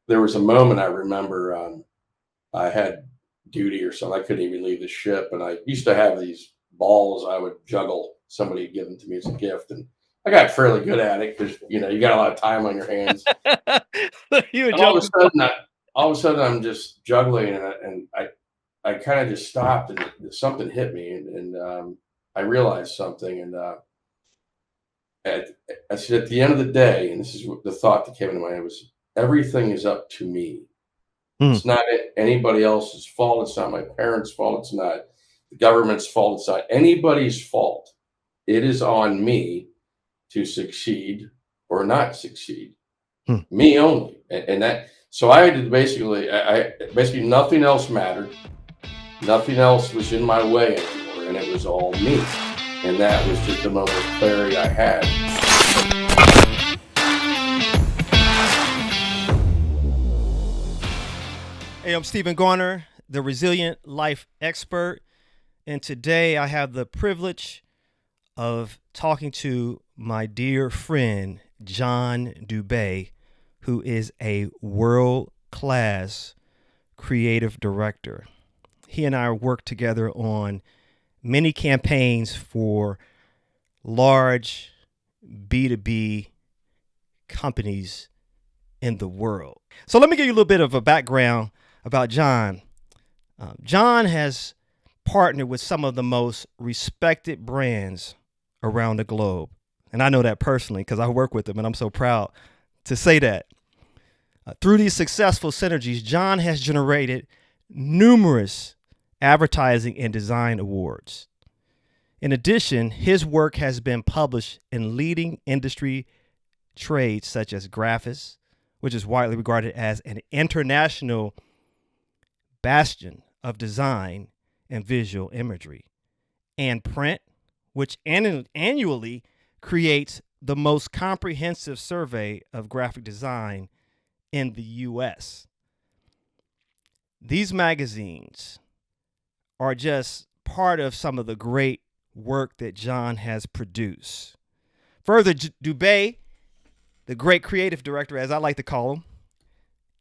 there was a moment I remember, I had duty or something. I couldn't even leave the ship, and I used to have these balls I would juggle. Somebody had given to me as a gift, and I got fairly good at it because you got a lot of time on your hands. You were And all of juggling. a sudden, I'm just juggling, and I kind of just stopped, and something hit me, and I realized something, and at, I said, at the end of the day, and this is the thought that came into my head was, everything is up to me. Mm. It's not anybody else's fault. It's not my parents' fault. It's not the government's fault. It's not anybody's fault. It is on me to succeed or not succeed. Mm. Me only. And that, so I had to basically nothing else mattered. Nothing else was in my way anymore. And it was all me. And that was just the moment of clarity I had. Hey, I'm Stephen Garner, the Resilient Life Expert, and today I have the privilege of talking to my dear friend, John Doubet, who is a world-class creative director. He and I worked together on many campaigns for large B2B companies in the world. So let me give you a little bit of a background about John. John has partnered with some of the most respected brands around the globe. And I know that personally because I work with them, and I'm so proud to say that. Through these successful synergies, John has generated numerous advertising and design awards. In addition, his work has been published in leading industry trades such as graphics, which is widely regarded as an international bastion of design and visual imagery, and print, which annually creates the most comprehensive survey of graphic design in the US. These magazines are just part of some of the great work that John has produced. Further, Doubet, the great creative director, as I like to call him,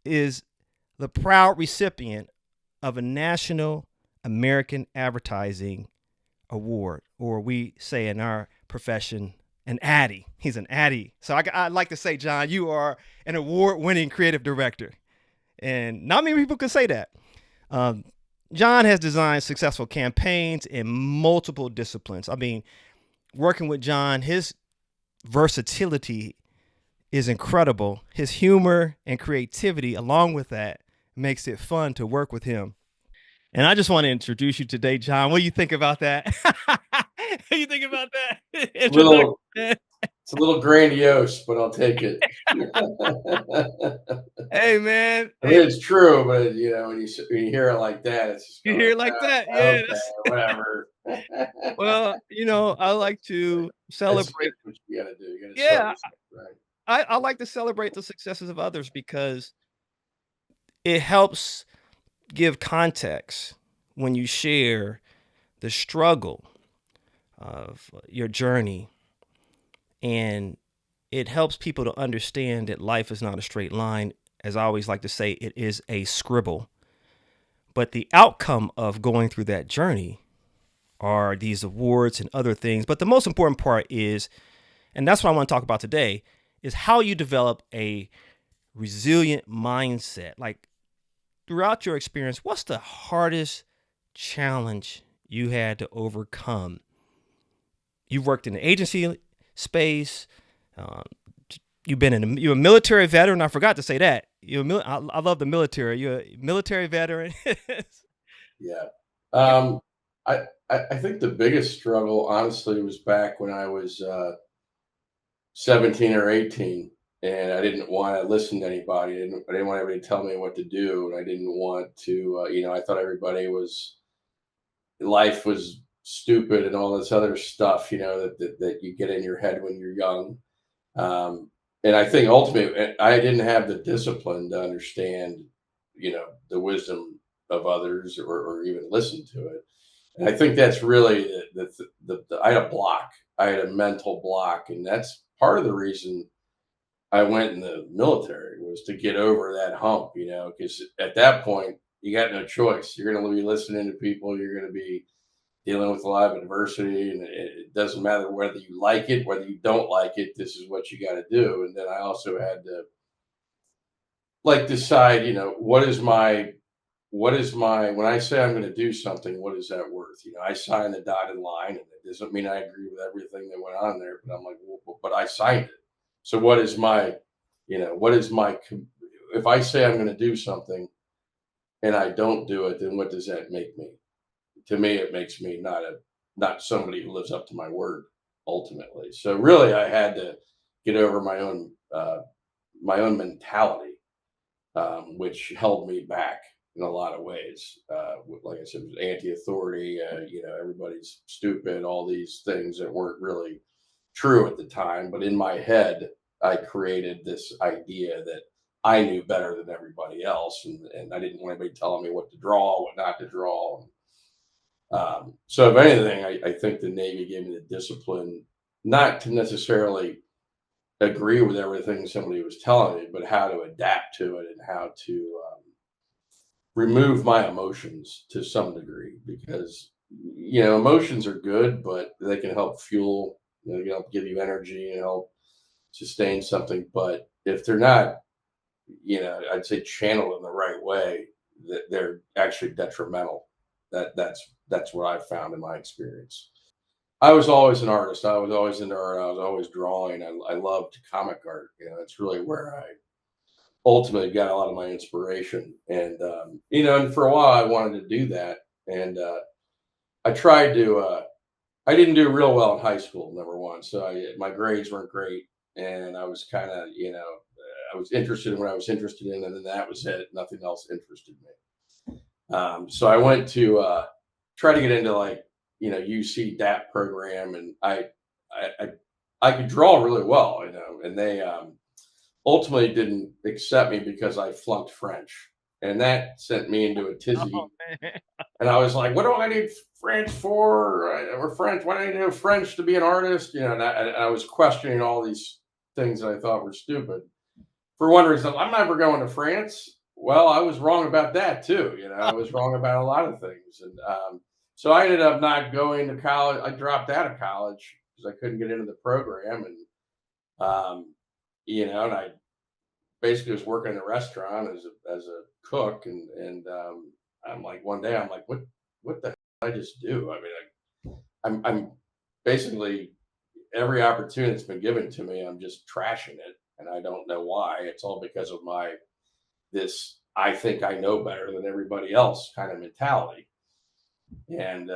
is the proud recipient of a National American Advertising Award, or we say in our profession, an Addy. He's an Addy. So I like to say, John, you are an award-winning creative director. And not many people can say that. John has designed successful campaigns in multiple disciplines. I mean, working with John, his versatility is incredible. His humor and creativity, along with that, makes it fun to work with him. And I just want to introduce you today, John. What do you think about that? What do you think about that It's a introduction? little, it's a little grandiose, but I'll take it. Hey, man. I mean, Hey, it's true, but when you hear it like that, it's just you kind of hear like, it like that? oh, Yeah. okay, whatever. Well, I like to That's celebrate. what you got to do. You got to sell Yeah, yourself, right? I like to celebrate the successes of others because it helps give context when you share the struggle of your journey, and it helps people to understand that life is not a straight line. As I always like to say, it is a scribble. But the outcome of going through that journey are these awards and other things. But the most important part is, and that's what I want to talk about today, is how you develop a resilient mindset. Like throughout your experience, what's the hardest challenge you had to overcome? You've worked in the agency space. Um, you're a military veteran. I forgot to say that. I love the military. You're a military veteran. Yeah. Um, I think the biggest struggle, honestly, was back when I was 17 or 18, and I didn't want to listen to anybody. I didn't want anybody to tell me what to do, and I didn't want to. I thought life was stupid and all this other stuff. That you get in your head when you're young. And I think ultimately, I didn't have the discipline to understand, the wisdom of others, or even listen to it. And I think that's really I had a block. I had a mental block, and that's part of the reason I went in the military, was to get over that hump, because at that point you got no choice. You're going to be listening to people. You're going to be dealing with a lot of adversity, and it doesn't matter whether you like it, whether you don't like it. This is what you got to do. And then I also had to decide, what is my when I say I'm going to do something, what is that worth? I signed the dotted line, and it doesn't mean I agree with everything that went on there, but I'm like, well, but I signed it. So what is my, what is my, if I say I'm going to do something and I don't do it, then what does that make me? To me, it makes me not somebody who lives up to my word ultimately. So really, I had to get over my own mentality, which held me back in a lot of ways. Like I said, it was anti-authority. Everybody's stupid. All these things that weren't really true at the time, but in my head, I created this idea that I knew better than everybody else, and I didn't want anybody telling me what to draw, what not to draw. So, if anything, I think the Navy gave me the discipline not to necessarily agree with everything somebody was telling me, but how to adapt to it and how to remove my emotions to some degree, because emotions are good, but they can help fuel, they can help give you energy and help sustain something. But if they're not, I'd say channeled in the right way, that they're actually detrimental. That's what I've found in my experience. I was always an artist. I was always into art. I was always drawing. I loved comic art. It's really where I ultimately got a lot of my inspiration. And for a while I wanted to do that. And I tried to. I didn't do real well in high school, number one. So my grades weren't great, and I was kind of, I was interested in what I was interested in, and then that was it. Nothing else interested me. So I went to try to get into UC DAP program, and I I could draw really well, and they ultimately didn't accept me because I flunked French, and that sent me into a Oh tizzy. man. And I was like, "What do I need French for? Or French? Why do I need to know French to be an artist?" And I was questioning all these things that I thought were stupid. For one reason, I'm never going to France. Well, I was wrong about that too. I was wrong about a lot of things, and so I ended up not going to college. I dropped out of college because I couldn't get into the program, and I basically was working in a restaurant as a cook, and I'm like, one day I'm like, what the hell did I just do? I mean, I'm basically, every opportunity that's been given to me, I'm just trashing it, and I don't know why. It's all because of my this I think I know better than everybody else kind of mentality. And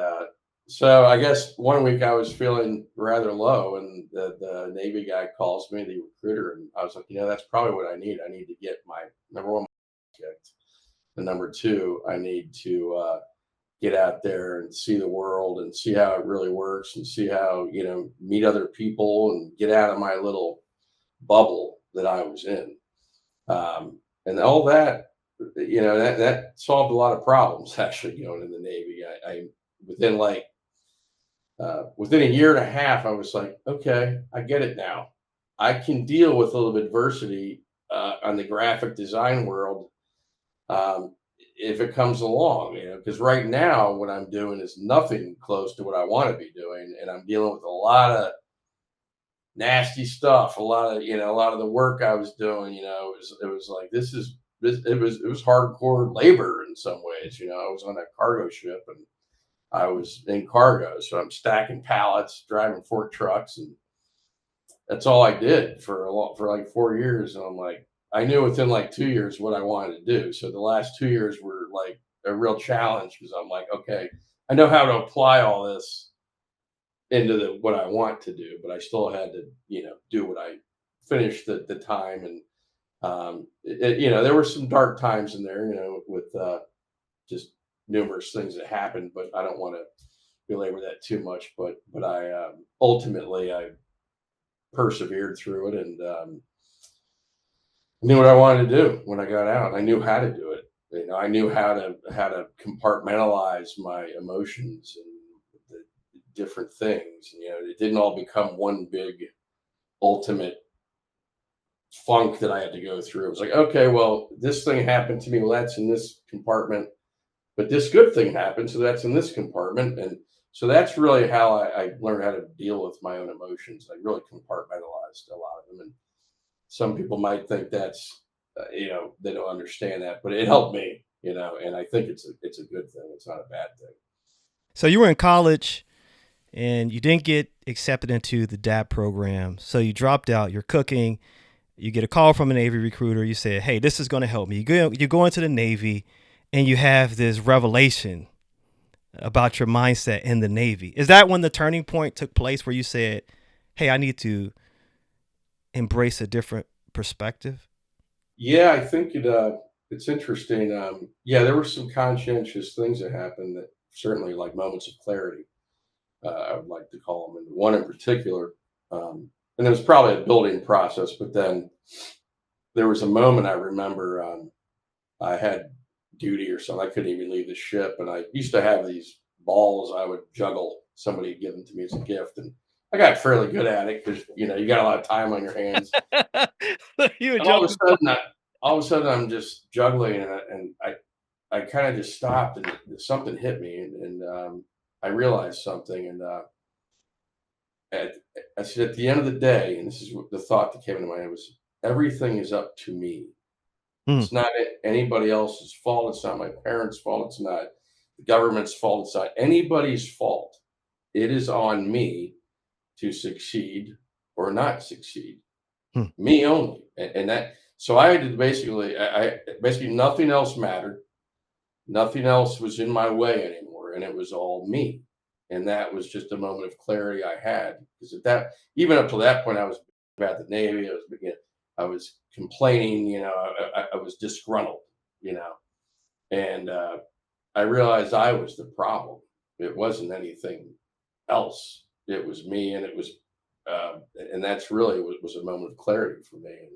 so I guess one week I was feeling rather low, and the Navy guy calls me, the recruiter, and I was like, that's probably what I need. I need to get my number one kicked. And number two, I need to get out there and see the world and see how it really works and see how, meet other people and get out of my little bubble that I was in. And all that, that solved a lot of problems actually going in the Navy. I within within a year and a half, I was like, okay, I get it now. I can deal with a little bit of adversity on the graphic design world, if it comes along, because right now what I'm doing is nothing close to what I want to be doing, and I'm dealing with a lot of nasty stuff. A lot of the work I was doing, it was like, it was hardcore labor in some ways. I was on a cargo ship, and I was in cargo, so I'm stacking pallets, driving fork trucks, and that's all I did for like 4 years. And I'm like, I knew within like 2 years what I wanted to do. So the last 2 years were like a real challenge, because I'm like, okay, I know how to apply all this into what I want to do, but I still had to, do what I finished the time. And there were some dark times in there, with just numerous things that happened, but I don't want to belabor that too much. But I ultimately I persevered through it, and knew what I wanted to do when I got out. I knew how to do it. I knew how to compartmentalize my emotions and the different things. It didn't all become one big ultimate funk that I had to go through. It was like, okay, well, this thing happened to me. Well, that's in this compartment, but this good thing happened, so that's in this compartment. And so that's really how I learned how to deal with my own emotions. I really compartmentalized a lot of them. And some people might think that's, they don't understand that, but it helped me, and I think it's a good thing. It's not a bad thing. So you were in college and you didn't get accepted into the DAP program. So you dropped out. You're cooking. You get a call from a Navy recruiter. You say, hey, this is going to help me. You go into the Navy and you have this revelation about your mindset in the Navy. Is that when the turning point took place where you said, hey, I need to embrace a different perspective? Yeah, I think it's interesting. Yeah, there were some conscientious things that happened that certainly like moments of clarity. I would like to call them, and one in particular. And it was probably a building process, but then there was a moment I remember. I had duty or something. I couldn't even leave the ship, and I used to have these balls I would juggle. Somebody had given to me as a gift, and I got fairly good at it because you got a lot of time on your hands. You were And all of a juggling. sudden, I'm just juggling, and I kind of just stopped, and something hit me, and I realized something, and at, I said at the end of the day, and this is what the thought that came into my head was, everything is up to me. Mm, It's not anybody else's fault. It's not my parents' fault. It's not the government's fault. It's not anybody's fault. It is on me to succeed or not succeed. mm, Me only. And that, so I had to basically nothing else mattered. Nothing else was in my way anymore. And it was all me. And that was just a moment of clarity I had. Because even up to that point, I was about the Navy. I was complaining, I was disgruntled, you know, and I realized I was the problem. It wasn't anything else. It was me, and and that's really what was a moment of clarity for me. And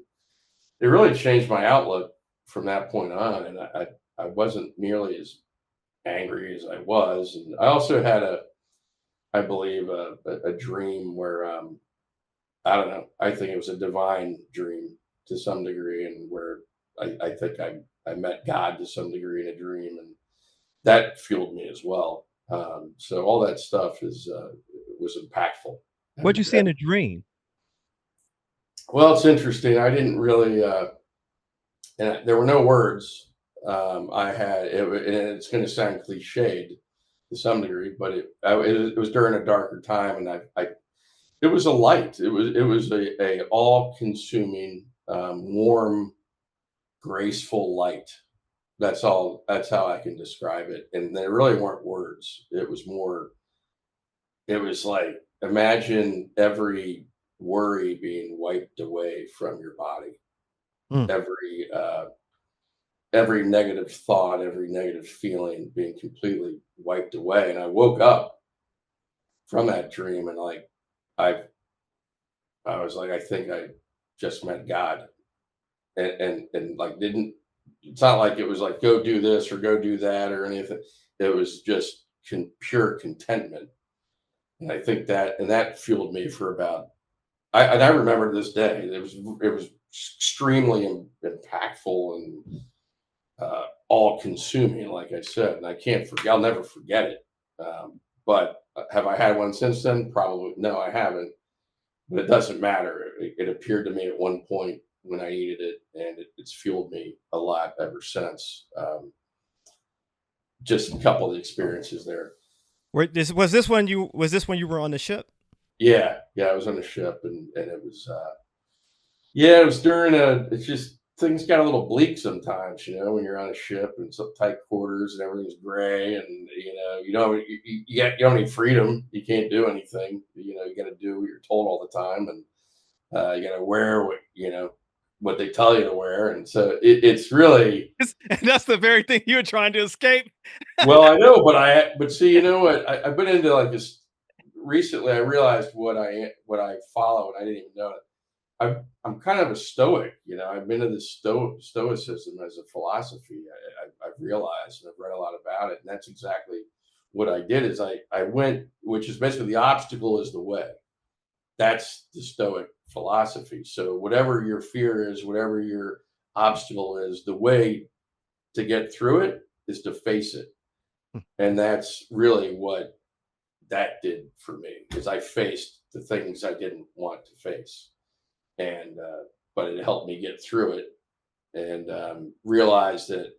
it really changed my outlook from that point on. And I wasn't nearly as angry as I was. And I also had I believe, a dream where, I don't know, I think it was a divine dream to some degree, and where I think I met God to some degree in a dream, and that fueled me as well. So all that stuff was impactful. what'd you And see in a dream? well, it's interesting. I didn't really, and there were no words. I had it, and it's going to sound cliched to some degree, but it was during a darker time, and I it was a light. It was a all consuming, warm, graceful light. That's all. That's how I can describe it. And there really weren't words. It was more. It was like, imagine every worry being wiped away from your body. Mm, Every negative thought, every negative feeling being completely wiped away. And I woke up from that dream, and like I I was like, I think I just met God, and like didn't. It's not like it was like go do this or go do that or anything. It was just pure contentment, and I think that fueled me for about. And I remember this day. It was extremely impactful and all consuming, like I said, and I can't forget. I'll never forget it. But have I had one since then? Probably no, I haven't. But it doesn't matter. It appeared to me at one point when I needed it, and it's fueled me a lot ever since. Just a couple of the experiences there. was this when you were on the ship? Yeah, yeah, I was on a ship, and it was yeah, it was during a. It's just things got a little bleak sometimes, when you're on a ship and some tight quarters and everything's gray, and you don't need freedom. You can't do anything. You got to do what you're told all the time, and you got to wear what they tell you to wear, and so it's really. And that's the very thing you were trying to escape. Well, I know, but see, you know what? I've been into like this recently. I realized what I follow, and I didn't even know it. I'm kind of a stoic, I've been into this stoicism as a philosophy. I've realized, and I've read a lot about it, and that's exactly what I did. Is I went, which is basically the obstacle is the way. That's the stoic philosophy. So whatever your fear is, whatever your obstacle is, the way to get through it is to face it. And that's really what that did for me, because I faced the things I didn't want to face. And, but it helped me get through it and realize that,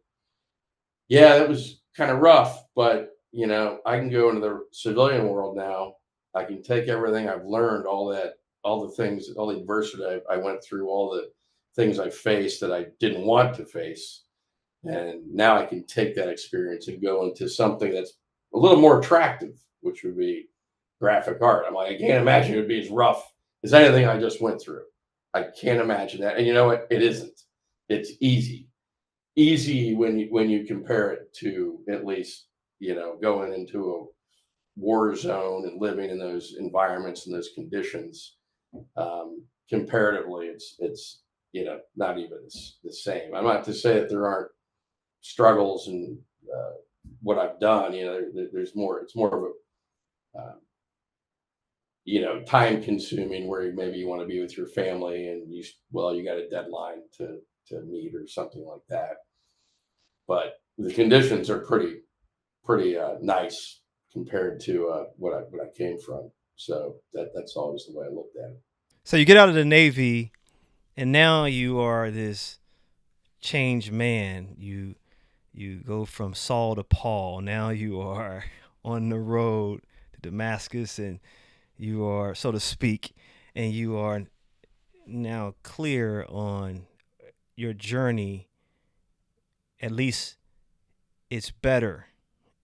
yeah, it was kind of rough, but I can go into the civilian world now. I can take everything I've learned, all that, all the things, all the adversity I went through, all the things I faced that I didn't want to face. And now I can take that experience and go into something that's a little more attractive, which would be graphic art. I'm like, I can't imagine it would be as rough as anything I just went through. I can't imagine that. And you know what? It isn't. It's easy when you compare it to, at least, going into a war zone and living in those environments and those conditions. Comparatively, it's not even the same. I'm not to say that there aren't struggles and what I've done. There's more. It's more of a time consuming, where maybe you want to be with your family and you got a deadline to meet or something like that. But the conditions are pretty nice compared to what I came from. So that's always the way I looked at it. So you get out of the Navy, and now you are this changed man. You go from Saul to Paul. Now you are on the road to Damascus, and you are, so to speak, and you are now clear on your journey. At least it's better.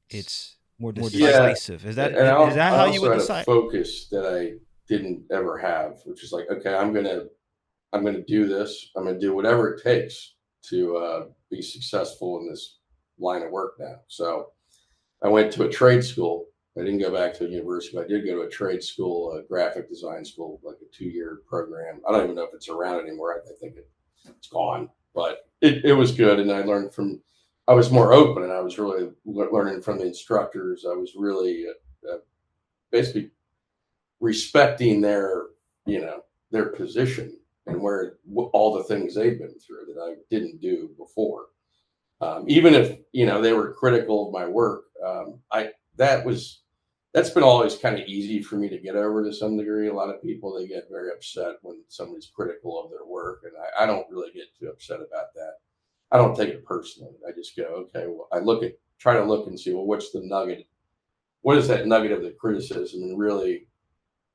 It's more Yeah, decisive. Is that and is that I how you also would had a decide? focus that I didn't ever have, which is like, okay, I'm gonna do this. I'm gonna do whatever it takes to be successful in this line of work now. So I went to a trade school. I didn't go back to a university, but I did go to a trade school, a graphic design school, like a 2-year program. I don't even know if it's around anymore. I think it's gone, but it was good. And I was more open, and I was really learning from the instructors. I was really basically respecting their position and all the things they've been through that I didn't do before. Even if they were critical of my work, I that was that's been always kind of easy for me to get over to some degree. A lot of people, they get very upset when somebody's critical of their work, and I don't really get too upset about that. I don't take it personally. I just go, okay. Well, try to look and see, well, what's the nugget? What is that nugget of the criticism, and really,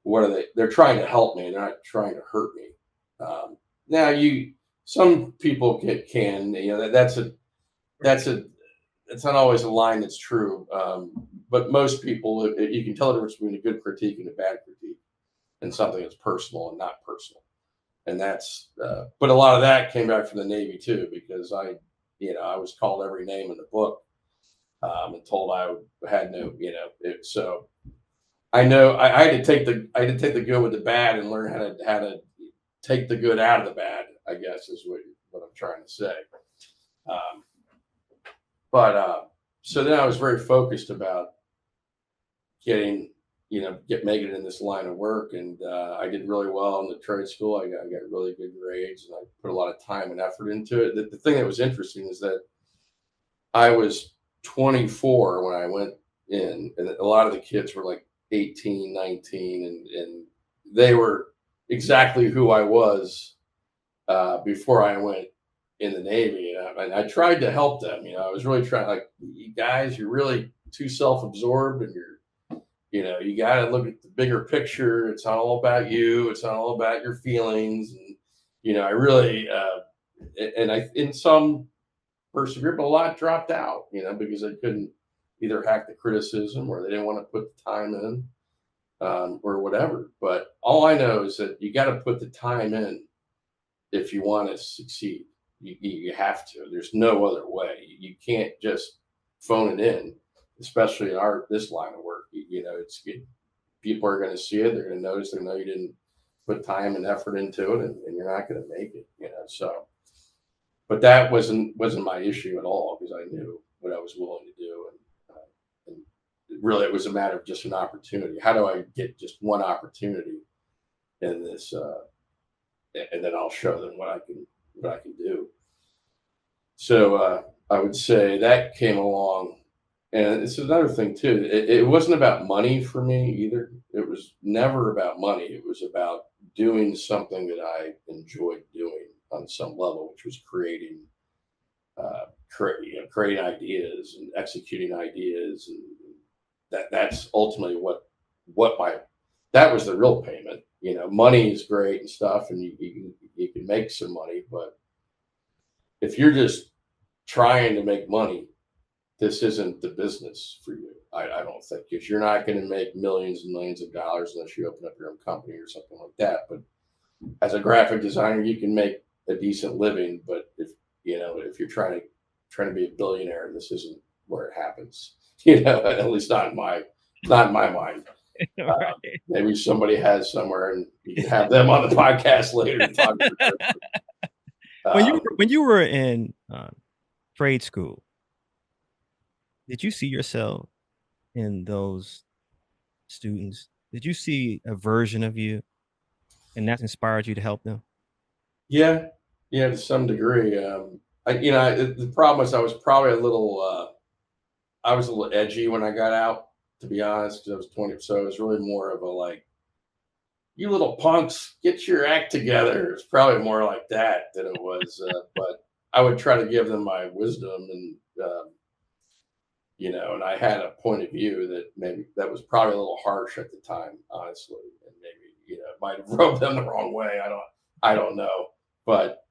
what are they? They're trying to help me. They're not trying to hurt me. Now, some people can, that's not always a line that's true. But most people, you can tell the difference between a good critique and a bad critique, and something that's personal and not personal. And but a lot of that came back from the Navy too, because I was called every name in the book, and told I had no, so I know I had to take the good with the bad and learn how to take the good out of the bad, I guess is what I'm trying to say. Um, but so then I was very focused about getting, making it in this line of work. And I did really well in the trade school. I got really good grades, and I put a lot of time and effort into it. The thing that was interesting is that I was 24 when I went in, and a lot of the kids were like 18, 19, and they were exactly who I was before I went in the Navy. And I tried to help them. I was really trying, like, you guys, you're really too self-absorbed, and you got to look at the bigger picture. It's not all about you. It's not all about your feelings. And, I really, and I, in some persevered, but a lot dropped out, because they couldn't either hack the criticism, or they didn't want to put the time in, or whatever. But all I know is that you got to put the time in if you want to succeed. You have to. There's no other way. You can't just phone it in, especially in this line of work. People are going to see it. They're going to notice. They know you didn't put time and effort into it, and you're not going to make it. So. But that wasn't my issue at all, because I knew what I was willing to do, and really it was a matter of just an opportunity. How do I get just one opportunity in this and then I'll show them what I can do. So I would say that came along, and it's another thing too. It wasn't about money for me either. It was never about money. It was about doing something that I enjoyed doing on some level, which was creating ideas and executing ideas, and that's ultimately what my that was the real payment. Money is great and stuff, and you can make some money, but if you're just trying to make money, this isn't the business for you. I don't think, because you're not going to make millions and millions of dollars unless you open up your own company or something like that. But as a graphic designer, you can make a decent living. But if you're trying to be a billionaire, this isn't where it happens. At least not in my mind. Right. Maybe somebody has somewhere, and you can have them on the podcast later to talk about it. When you were in trade school, did you see yourself in those students? Did you see a version of you, and that inspired you to help them? Yeah, yeah, to some degree. The problem was I was a little edgy when I got out, to be honest, because I was 20. So it was really more of a like, you little punks, get your act together. It's probably more like that than it was. But I would try to give them my wisdom, and I had a point of view that maybe that was probably a little harsh at the time, honestly, and maybe it might have rubbed them the wrong way. I don't know, but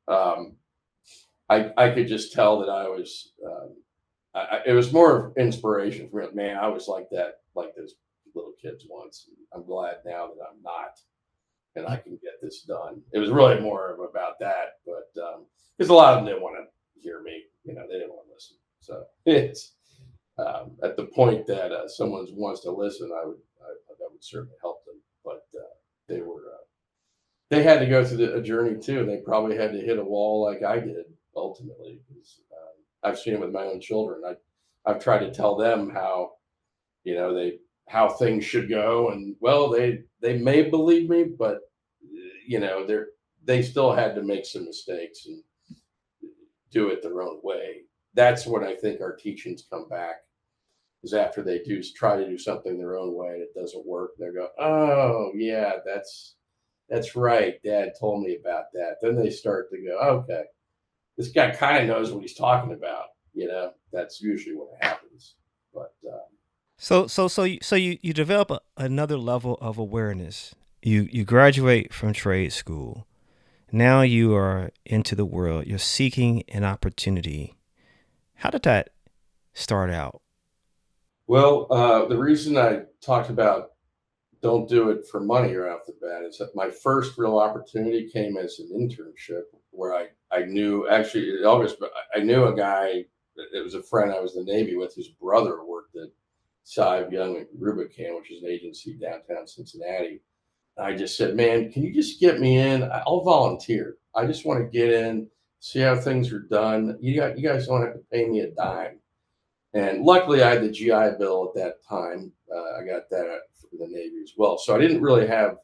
I could just tell that I was. It was more of inspiration for me. Man, I was like that, like those little kids once. I'm glad now that I'm not, and I can get this done. It was really more of about that, but because a lot of them didn't want to hear me. They didn't want to listen. So it's at the point that someone wants to listen, that would certainly help them. But they had to go through a journey too, and they probably had to hit a wall like I did ultimately. Because I've seen it with my own children. I've tried to tell them how things should go, and well, they may believe me, but they still had to make some mistakes and do it their own way. That's what I think our teachings come back, is after they do try to do something their own way and it doesn't work. They go, oh yeah, that's right. Dad told me about that. Then they start to go, okay, this guy kind of knows what he's talking about. That's usually what happens. But So you develop another level of awareness. You graduate from trade school. Now you are into the world. You're seeking an opportunity. How did that start out? well, the reason I talked about don't do it for money right off the bat is that my first real opportunity came as an internship, where I knew, actually in August, but I knew a guy. It was a friend I was in the Navy with, whose brother worked at Sive Young at Rubicam, which is an agency downtown Cincinnati. And I just said, man, can you just get me in? I'll volunteer. I just want to get in, see how things are done. You guys don't have to pay me a dime. And luckily, I had the GI Bill at that time. I got that from the Navy as well. So I didn't really have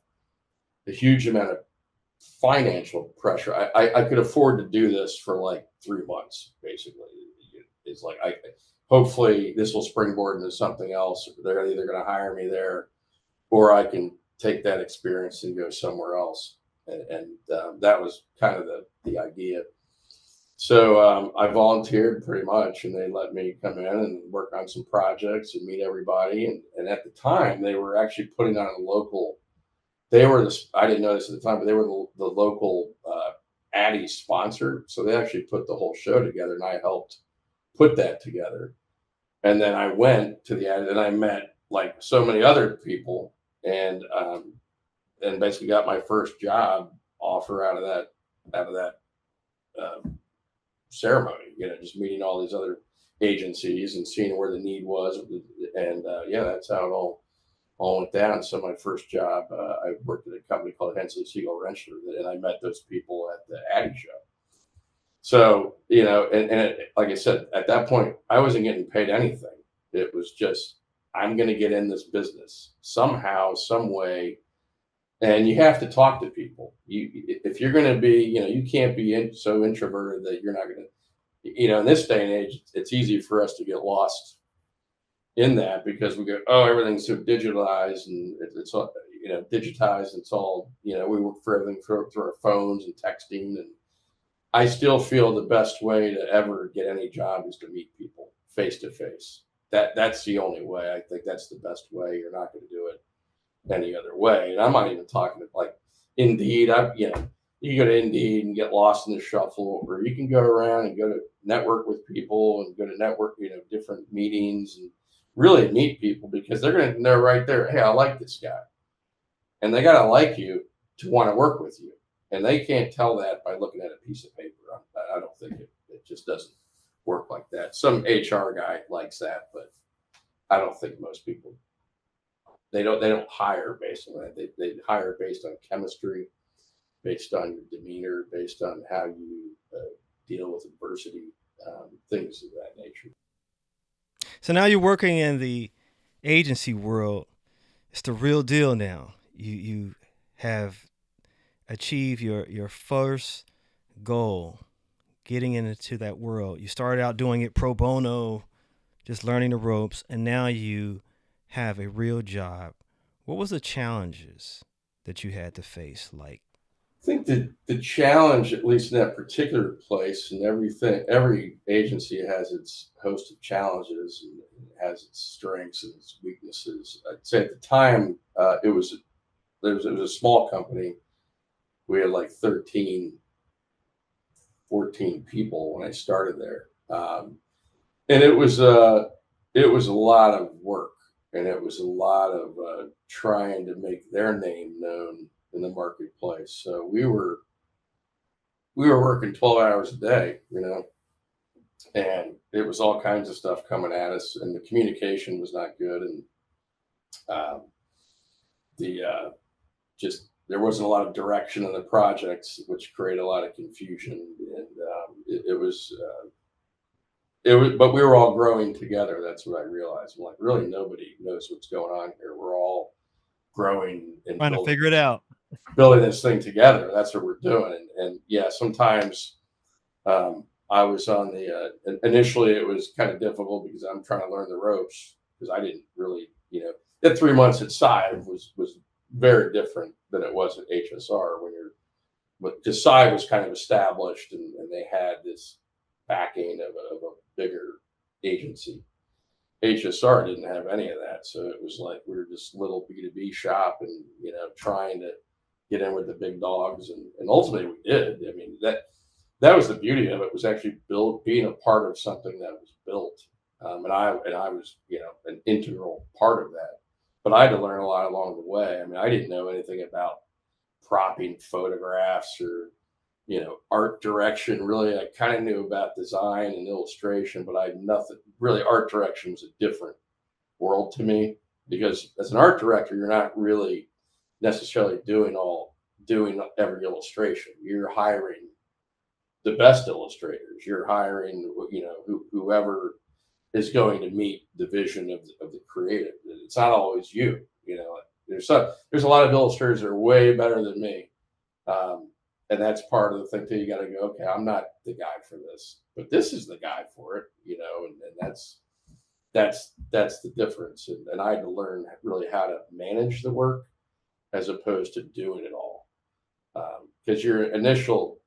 a huge amount of financial pressure. I could afford to do this for like 3 months, basically. It's like, hopefully this will springboard into something else. They're either going to hire me there, or I can take that experience and go somewhere else. And that was kind of the idea. So I volunteered pretty much, and they let me come in and work on some projects and meet everybody. And at the time, they were actually putting on a local. I didn't know this at the time, but they were the local Addy sponsor. So they actually put the whole show together, and I helped put that together. And then I went to the Addy, and I met like so many other people, and basically got my first job offer out of that. Ceremony, just meeting all these other agencies and seeing where the need was, and yeah, that's how it all went down. So my first job, I worked at a company called Hensley Siegel Rentschler, and I met those people at the Addy show. So like I said, at that point, I wasn't getting paid anything. It was just, I'm going to get in this business somehow, some way. and you have to talk to people. If you're going to be, you can't be so introverted that you're not going to, in this day and age, it's easy for us to get lost in that because we go, oh, everything's so digitalized and it's all, digitized. It's all, we work for everything through our phones and texting. And I still feel the best way to ever get any job is to meet people face to face. That's the only way. I think that's the best way. You're not going to do it any other way. And I'm not even talking like Indeed. You go to Indeed and get lost in the shuffle, or you can go around and go to network with people and go to network, different meetings and really meet people because they're going to know right there, hey, I like this guy. And they got to like you to want to work with you. And they can't tell that by looking at a piece of paper. I don't think it just doesn't work like that. Some HR guy likes that, but I don't think most people, they don't hire based on that. They hire based on chemistry, based on your demeanor, based on how you deal with adversity, things of that nature. So now you're working in the agency world. It's the real deal now. You have achieved your first goal, getting into that world. You started out doing it pro bono, just learning the ropes, and now you have a real job. What was the challenges that you had to face like? I think that the challenge, at least in that particular place, and every agency has its host of challenges and has its strengths and its weaknesses. I'd say at the time, it was a small company. We had like 13, 14 people when I started there, and it was a lot of work, and it was a lot of trying to make their name known in the marketplace. So we were working 12 hours a day, and it was all kinds of stuff coming at us, and the communication was not good, and um, the just there wasn't a lot of direction in the projects, which created a lot of confusion, and it was, but we were all growing together. That's what I realized. I'm like, really, nobody knows what's going on here. We're all growing and Trying to figure it out. building this thing together. That's what we're doing. And yeah, sometimes I was on the initially it was kind of difficult because I'm trying to learn the ropes because I didn't really, that 3 months at Sive was very different than it was at HSR when you're, but because Sive was kind of established and they had this backing of a bigger agency. HSR didn't have any of that, so it was like we were just little B2B shop, and trying to get in with the big dogs, and ultimately we did. I mean that was the beauty of it, was actually being a part of something that was built, and I was an integral part of that. But I had to learn a lot along the way. I mean, I didn't know anything about cropping photographs or art direction. Really, I kind of knew about design and illustration, but I had nothing really. Art direction was a different world to me because as an art director, you're not really necessarily doing every illustration. You're hiring the best illustrators. You're hiring, whoever is going to meet the vision of the creative. It's not always you. There's a lot of illustrators that are way better than me. And that's part of the thing too. You got to go, okay, I'm not the guy for this, but this is the guy for it, and that's the difference. And I had to learn really how to manage the work as opposed to doing it all. Because your initial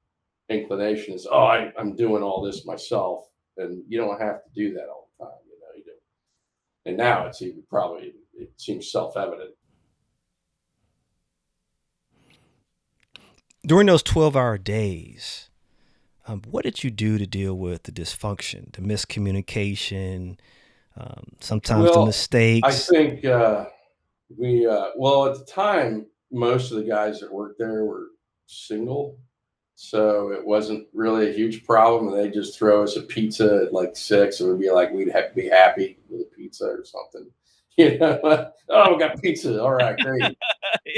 inclination is, oh, I'm doing all this myself, and you don't have to do that all the time. You do. And now it seems self-evident. During those 12-hour days, what did you do to deal with the dysfunction, the miscommunication, sometimes the Well, I mistakes? think well, at the time, most of the guys that worked there were single, so it wasn't really a huge problem. And they just throw us a pizza at like 6, and we'd be like, we'd be happy with a pizza or something. Oh, we got pizza. All right, great.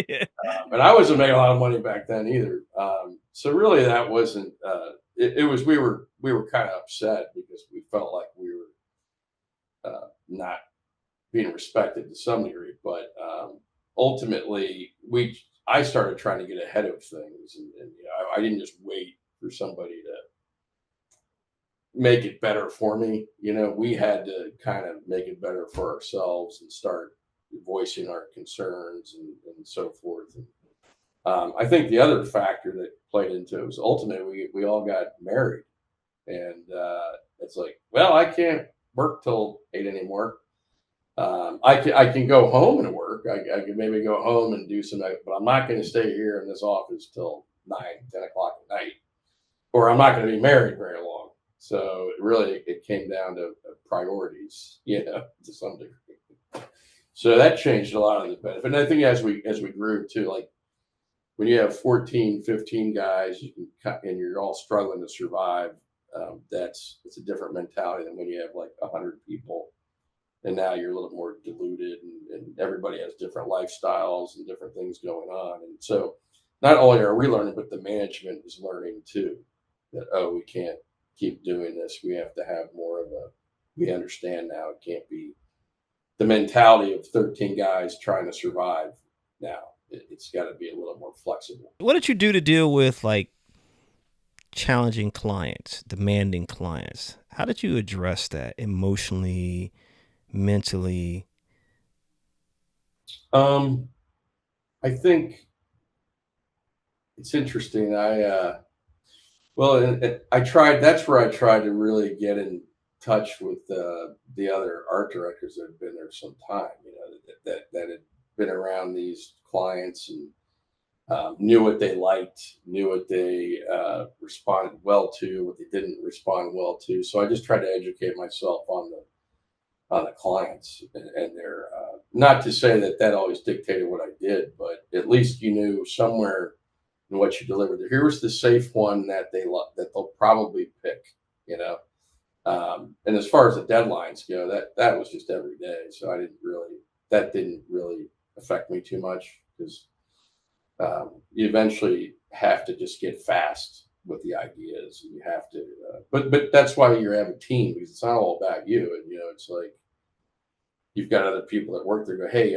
Yeah. And I wasn't making a lot of money back then either. So really, that wasn't. It was we were kind of upset because we felt like we were not being respected to some degree, but ultimately I started trying to get ahead of things, and I didn't just wait for somebody to make it better for me. We had to kind of make it better for ourselves and start voicing our concerns and so forth. And I think the other factor that played into it was ultimately we all got married, and it's like, well, I can't work till 8 anymore. I can go home and work. I can maybe go home and do some, but I'm not going to stay here in this office till 9, 10 o'clock at night, or I'm not going to be married very long. So it came down to priorities, to some degree. So that changed a lot of the benefit. And I think as we grew too, like when you have 14, 15 guys, and you're all struggling to survive. It's a different mentality than when you have like 100 people, and now you're a little more diluted, and everybody has different lifestyles and different things going on. And so not only are we learning, but the management is learning too, that, we can't keep doing this. We have to have more of we understand now it can't be the mentality of 13 guys trying to survive now. It's got to be a little more flexible. What did you do to deal with like challenging clients, demanding clients? How did you address that emotionally, mentally? I think it's interesting. I tried. That's where I tried to really get in touch with the other art directors that had been there some time. That had been around these clients and knew what they liked, knew what they responded well to, what they didn't respond well to. So I just tried to educate myself on the clients and their. Not to say that always dictated what I did, but at least you knew somewhere in what you delivered. Here was the safe one that they'll probably pick. And as far as the deadlines go, that was just every day. So that didn't really affect me too much, because you eventually have to just get fast with the ideas, and you have to. But that's why you have a team, because it's not all about you. And it's like you've got other people that work there. Go, hey,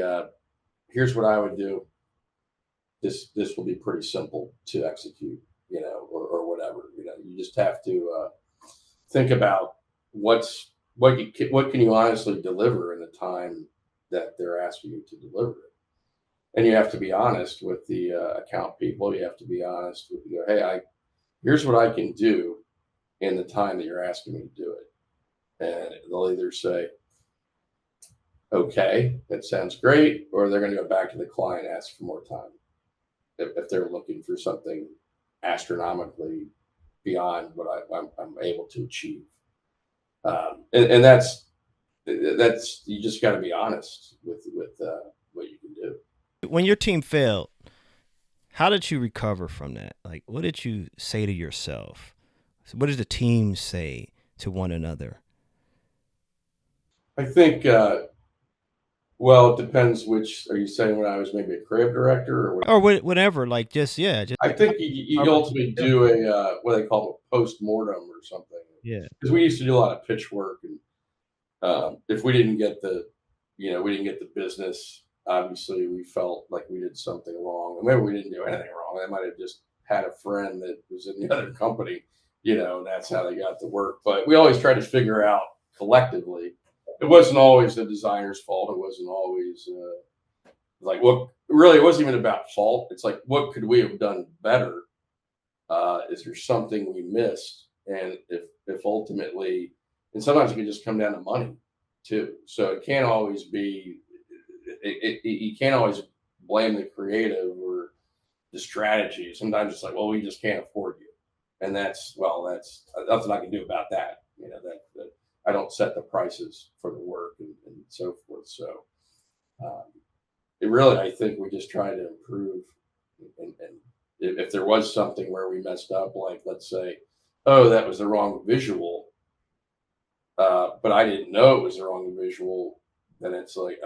here's what I would do. This will be pretty simple to execute, or whatever. You just have to think about what can you honestly deliver in the time that they're asking you to deliver it. And you have to be honest with the account people. You have to be honest with hey, here's what I can do in the time that you're asking me to do it. And they'll either say, okay, that sounds great, or they're going to go back to the client and ask for more time if they're looking for something astronomically beyond what I'm able to achieve. And that's you just got to be honest with what you can do. When your team failed, how did you recover from that? Like, what did you say to yourself? What did the team say to one another? I think, well, it depends which, are you saying when I was maybe a creative director or what? Or whatever, like just. I think you ultimately do a, what they call a post-mortem or something. Yeah. Because we used to do a lot of pitch work, and if we didn't get the business, obviously we felt like we did something wrong. And maybe we didn't do anything wrong. They might have just had a friend that was in the other company, and that's how they got the work. But we always tried to figure out collectively. It wasn't always the designer's fault. It wasn't always like what. Really, it wasn't even about fault. It's like, what could we have done better? Is there something we missed? And if ultimately, and sometimes it can just come down to money too. So it can't always be. You can't always blame the creative or the strategy. Sometimes it's like, well, we just can't afford you, and that's nothing I can do about that. That I don't set the prices for the work and so forth. So it really, I think we just try to improve. And if there was something where we messed up, like let's say, oh, that was the wrong visual, but I didn't know it was the wrong visual, then it's like,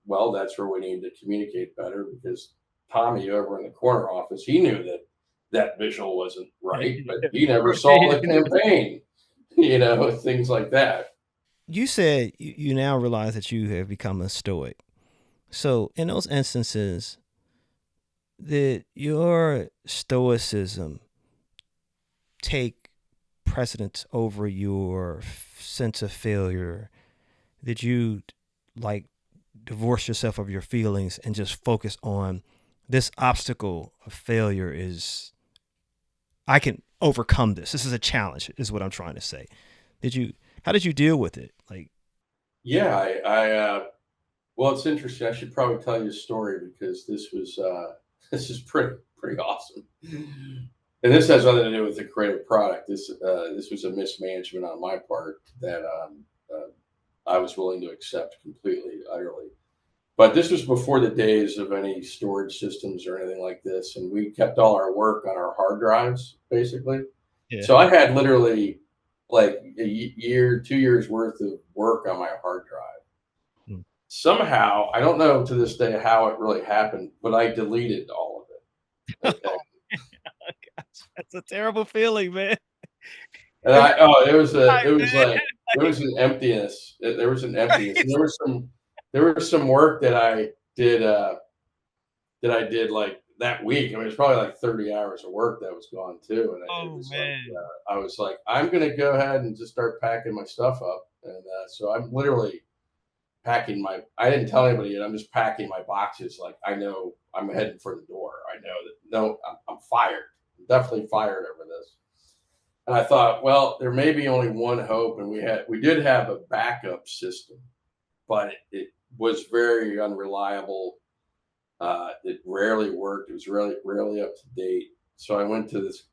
well, that's where we need to communicate better, because Tommy over in the corner office, he knew that visual wasn't right, but he never saw the campaign, things like that. You said you now realize that you have become a stoic. So in those instances, did your stoicism take precedence over your sense of failure? Did you like divorce yourself of your feelings and just focus on this obstacle of failure is I can overcome this. This is a challenge is what I'm trying to say. Did you how did you deal with it? Like Yeah, well, it's interesting. I should probably tell you a story because this was this is pretty awesome, and this has nothing to do with the creative product. This was a mismanagement on my part that I was willing to accept completely, utterly. But this was before the days of any storage systems or anything like this, and we kept all our work on our hard drives, basically. yeah. So I had literally like a year, 2 years worth of work on my hard drive. Mm. Somehow, I don't know to this day how it really happened, but I deleted all of it. Okay. Oh, that's a terrible feeling, man. And It was it like, was man, like, there like, was an emptiness. There was an emptiness. And right. there was some work that I did like that week. I mean, it was probably like 30 hours of work that was gone too. And it Oh was like, man. I was like, I'm going to go ahead and just start packing my stuff up. And so I'm literally I didn't tell anybody yet. I'm just packing my boxes. Like I know I'm heading for the door. I know that no, I'm fired. I'm definitely fired over this. And I thought, well, there may be only one hope. And we did have a backup system, but it was very unreliable. It rarely worked. It was really rarely up to date. So I went to this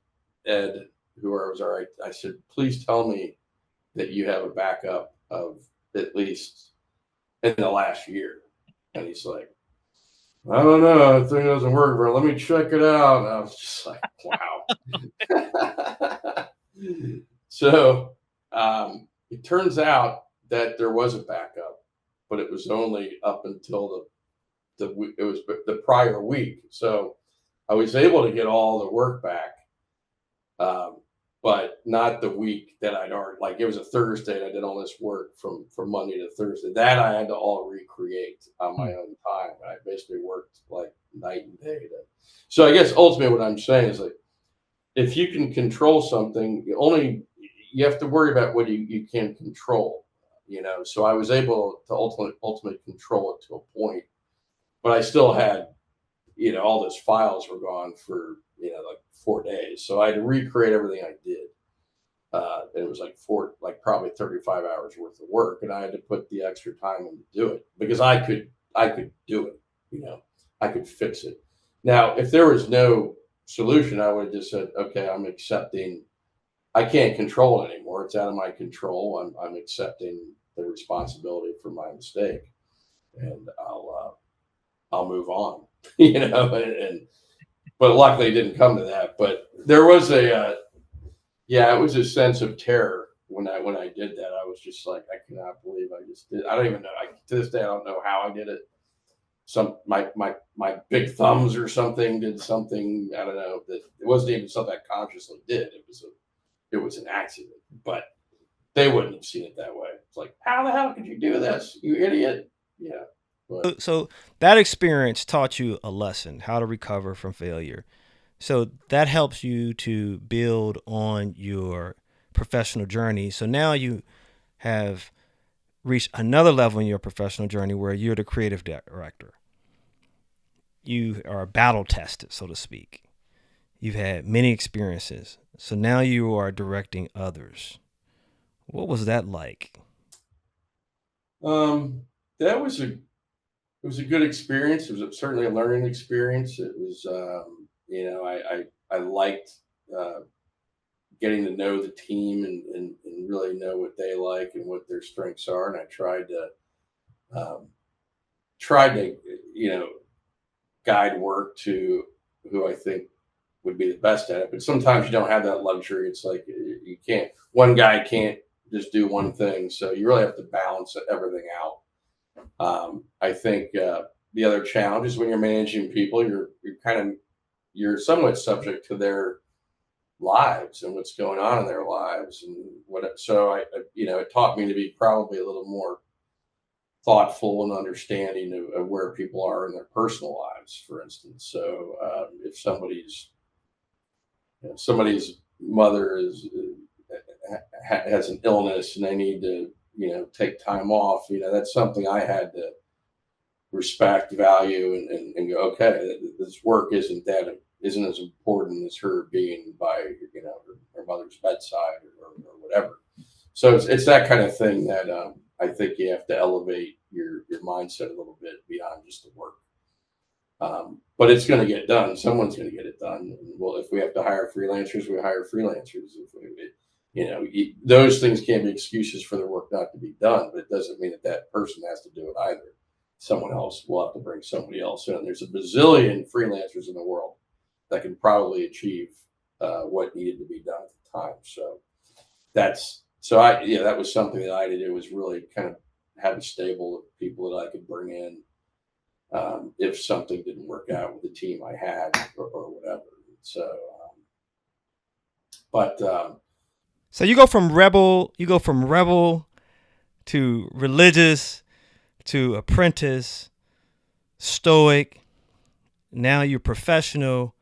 Ed, who I was all right. I said, please tell me that you have a backup of at least in the last year. And he's like, I don't know. That thing doesn't work, bro. Let me check it out. And I was just like, wow. So it turns out that there was a backup, but it was only up until it was the prior week. So I was able to get all the work back, um, but not the week that I'd already, like it was a Thursday and I did all this work from Monday to Thursday. That I had to all recreate on my Hmm. own time. And I basically worked like night and day. So I guess ultimately what I'm saying is like, if you can control something, you have to worry about what you can control, So I was able to ultimately control it to a point, but I still had, all those files were gone for, like 4 days. So I had to recreate everything I did. It was like probably 35 hours worth of work, and I had to put the extra time in to do it because I could do it. I could fix it. Now, if there was no solution, I would have just said, okay, I'm accepting. I can't control it anymore. It's out of my control. I'm accepting the responsibility for my mistake, and I'll move on. And but luckily it didn't come to that. But there was it was a sense of terror when I did that. I was just like, I cannot believe I just did. I don't even know. To this day, I don't know how I did it. My big thumbs or something did something. I don't know that it wasn't even something I consciously did. It was an accident, but they wouldn't have seen it that way. It's like, how the hell could you do this, you idiot? Yeah, but So that experience taught you a lesson, how to recover from failure. So that helps you to build on your professional journey. So now you have reached another level in your professional journey where you're the creative director. You are battle tested, so to speak. You've had many experiences. So now you are directing others. What was that like? um, that was a good experience. It was certainly a learning experience. It was, I liked uh, getting to know the team and really know what they like and what their strengths are. And I um, tried to, you know, guide work to who I think would be the best at it. But sometimes you don't have that luxury. It's like you can't, one guy can't just do one thing. So you really have to balance everything out. I think the other challenge is when you're managing people, you're somewhat subject to their lives and what's going on in their lives and what. So it taught me to be probably a little more thoughtful and understanding of where people are in their personal lives, for instance. So if somebody's mother has an illness and they need to take time off, that's something I had to respect, value, and go, okay, this work isn't as important as her being by her mother's bedside or whatever. So it's that kind of thing that I think you have to elevate your mindset a little bit beyond just the work. But it's going to get done. Someone's going to get it done. Well, if we have to hire freelancers, we hire freelancers. Those things can't be excuses for the work not to be done, but it doesn't mean that person has to do it either. Someone else will have to bring somebody else in. There's a bazillion freelancers in the world that can probably achieve what needed to be done at the time. So that was something that I had to do, was really kind of have a stable of people that I could bring in if something didn't work out with the team I had or whatever. So, so you go from rebel to religious to apprentice, stoic. Now you're professional,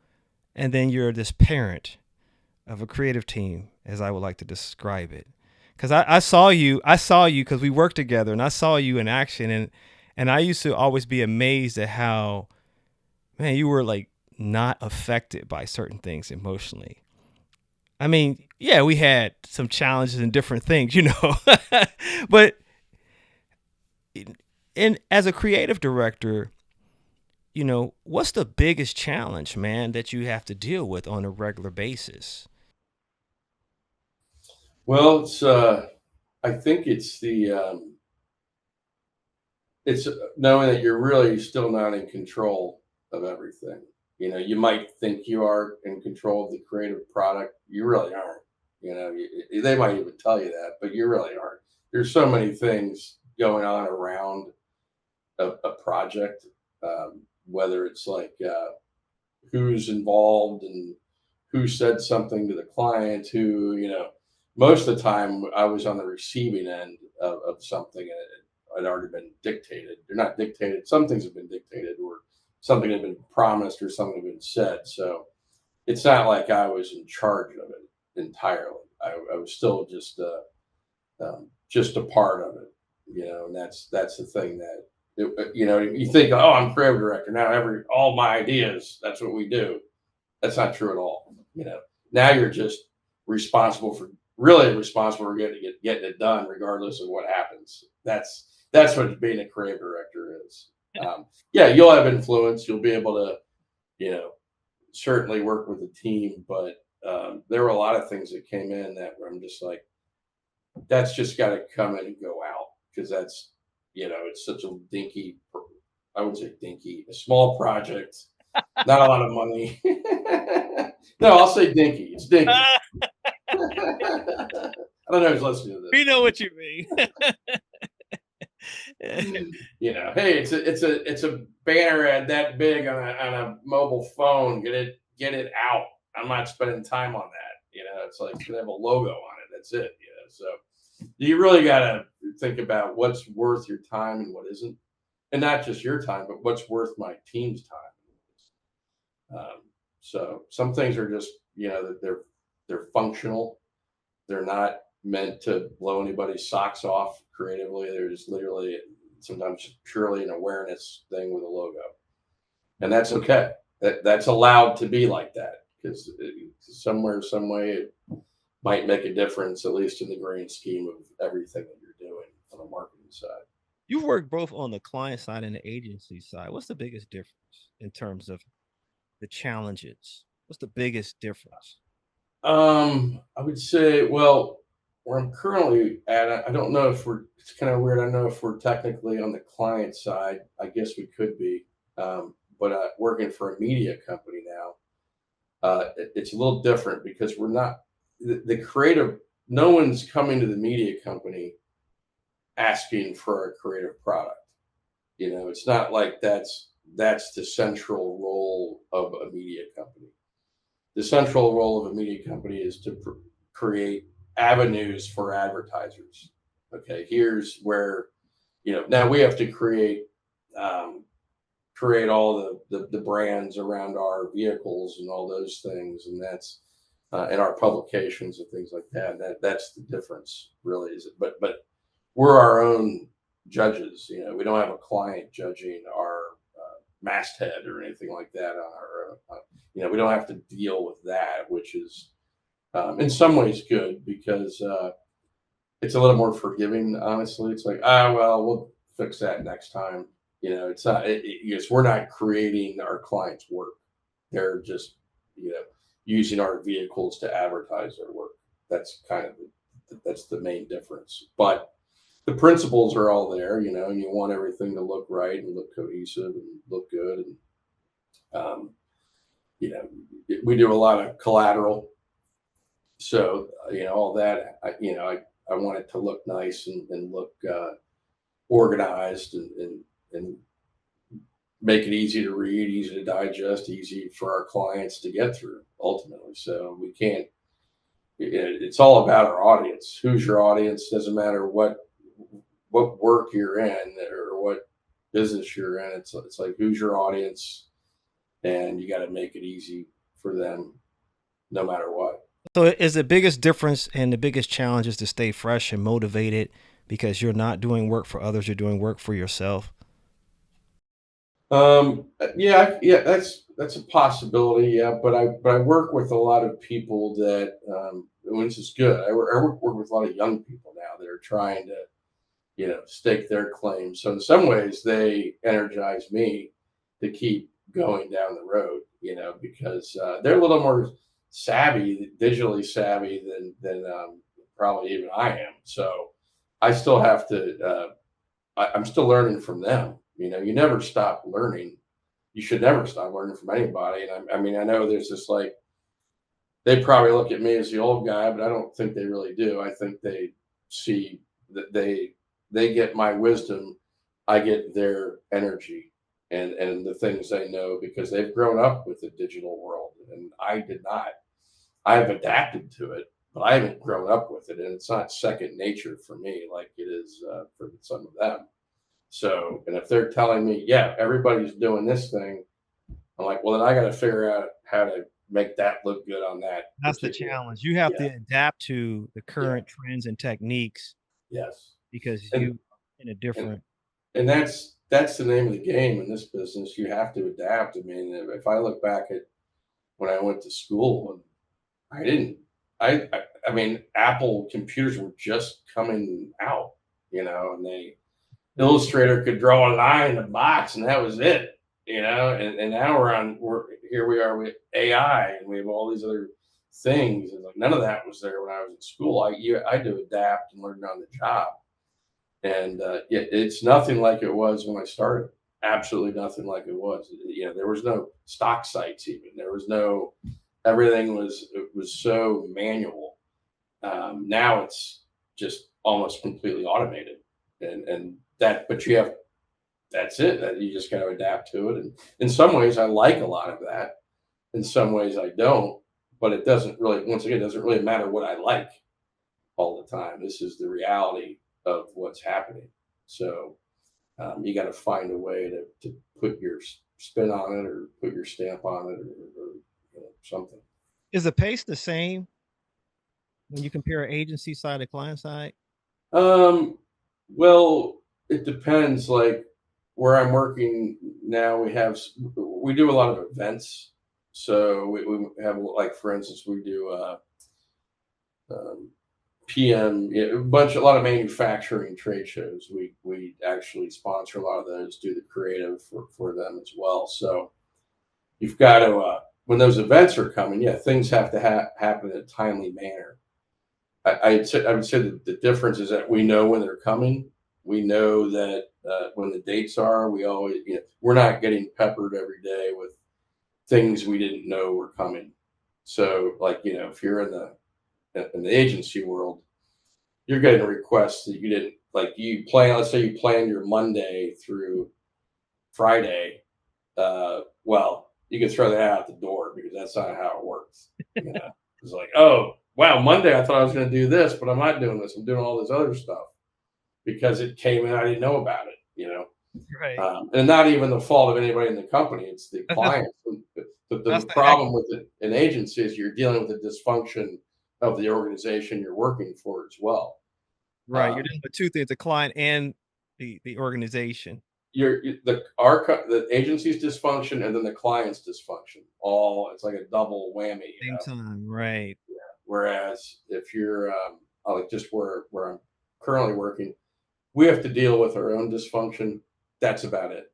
and then you're this parent of a creative team, as I would like to describe it. Because I saw you because we worked together, and I saw you in action, and I used to always be amazed at how, man, you were like not affected by certain things emotionally. I mean, yeah, we had some challenges and different things, but as a creative director, what's the biggest challenge, man, that you have to deal with on a regular basis? well, I think it's knowing that you're really still not in control of everything. You might think you are in control of the creative product. You really aren't. They might even tell you that, but you really aren't. There's so many things going on around a project, whether it's like who's involved and who said something to the client, most of the time I was on the receiving end of something and it had already been dictated. They're not dictated. Some things have been dictated or something had been promised or something had been said. So it's not like I was in charge of it entirely. I was still just a part of it, and that's the thing that, you think, oh, I'm creative director. Now all my ideas, that's what we do. That's not true at all. Now you're just really responsible for getting it done, regardless of what happens. That's what being a creative director is. Yeah, you'll have influence. You'll be able to, certainly work with the team, but there were a lot of things that came in that I'm just like, that's just got to come in and go out, because that's, it's such a dinky, I would say dinky, a small project, not a lot of money. No, I'll say dinky. It's dinky. I don't know who's listening to this. We know what you mean. Hey, it's a banner ad that big on a mobile phone. Get it out. I'm not spending time on that. It's like it's gonna have a logo on it. That's it. So you really got to think about what's worth your time and what isn't, and not just your time, but what's worth my team's time. So some things are just, that they're functional. They're not meant to blow anybody's socks off creatively. They're just literally sometimes just purely an awareness thing with a logo, and that's okay. That's allowed to be like that, because somewhere, some way, it might make a difference, at least in the grand scheme of everything that you're doing on the marketing side. You work both on the client side and the agency side. What's the biggest difference in terms of the challenges? What's the biggest difference? I would say, well, where I'm currently at, I don't know if it's kind of weird. I don't know if we're technically on the client side. I guess we could be, but working for a media company now, it's a little different, because we're not the creative. No one's coming to the media company asking for a creative product. It's not like that's the central role of a media company. The central role of a media company is to create avenues for advertisers. Okay, here's where now we have to um, create all the brands around our vehicles and all those things, and that's in our publications and things like that. That's the difference, really. Is it? But we're our own judges. We don't have a client judging our masthead or anything like that on our. We don't have to deal with that, which is in some ways good because it's a little more forgiving. Honestly, it's like well, we'll fix that next time. It's not. We're not creating our clients' work. They're just using our vehicles to advertise their work. That's kind of that's the main difference. But the principles are all there, and you want everything to look right and look cohesive and look good. And um, we do a lot of collateral, so all that. I want it to look nice and look organized and make it easy to read, easy to digest, easy for our clients to get through ultimately. So we can't. It's all about our audience. Who's your audience? Doesn't matter what work you're in or what business you're in. It's like who's your audience, and you got to make it easy for them, no matter what. So is the biggest difference and the biggest challenge is to stay fresh and motivated because you're not doing work for others, you're doing work for yourself. Yeah, that's a possibility. Yeah, but I work with a lot of people that, which is good. I work with a lot of young people now that are trying to stake their claim. So in some ways, they energize me to keep going down the road. Because they're a little more savvy, digitally savvy than probably even I am. So I still have to. I'm still learning from them. You never stop learning. You should never stop learning from anybody. And I mean, I know there's this like they probably look at me as the old guy, but I don't think they really do. I think they see that they get my wisdom, I get their energy and the things they know because they've grown up with the digital world and I did not. I've adapted to it, but I haven't grown up with it, and it's not second nature for me like it is for some of them. So, and if they're telling me, yeah, everybody's doing this thing, I'm like, well, then I got to figure out how to make that look good on that That's the particular. challenge. You have Yeah, to adapt to the yeah, current trends and techniques yes, because and you in a and different. and that's the name of the game in this business. You have to adapt. I mean, if I look back at when I went to school, and I didn't. I mean, Apple computers were just coming out, and they Illustrator could draw a line in a box, and that was it, And now we're here. We are with AI, and we have all these other things, and like none of that was there when I was in school. I had to adapt and learn on the job, and it's nothing like it was when I started. Absolutely nothing like it was. There was no stock sites even. There was no. Everything was so manual. Now it's just almost completely automated, and that. But you have that's it. That you just got to adapt to it. And in some ways, I like a lot of that. In some ways, I don't. But it doesn't really. Once again, it doesn't really matter what I like all the time. This is the reality of what's happening. So you got to find a way to put your spin on it or put your stamp on it or something. Is the pace the same when you compare agency side to client side? Um, well, it depends. Like where I'm working now, we do a lot of events. So we have like for instance, we do um, PM, a lot of manufacturing trade shows. We actually sponsor a lot of those, do the creative for them as well. So you've got to when those events are coming, yeah, things have to happen in a timely manner. I would say that the difference is that we know when they're coming. We know that when the dates are. We always, we're not getting peppered every day with things we didn't know were coming. So, like, if you're in the agency world, you're getting requests that you didn't like. You plan. Let's say you planned your Monday through Friday. Well, you can throw that out the door because that's not how it works. It's like, oh wow, Monday I thought I was going to do this, but I'm not doing this. I'm doing all this other stuff. because it came in. I didn't know about it, Right. and not even the fault of anybody in the company. It's the That's client. The that's the problem with an agency is you're dealing with the dysfunction of the organization you're working for as well. right. You're Um, dealing with two things: the client and the organization. the agency's dysfunction and then the client's dysfunction. All it's like a double whammy. Same time, right? Whereas if you're like just where I'm currently working, we have to deal with our own dysfunction. That's about it.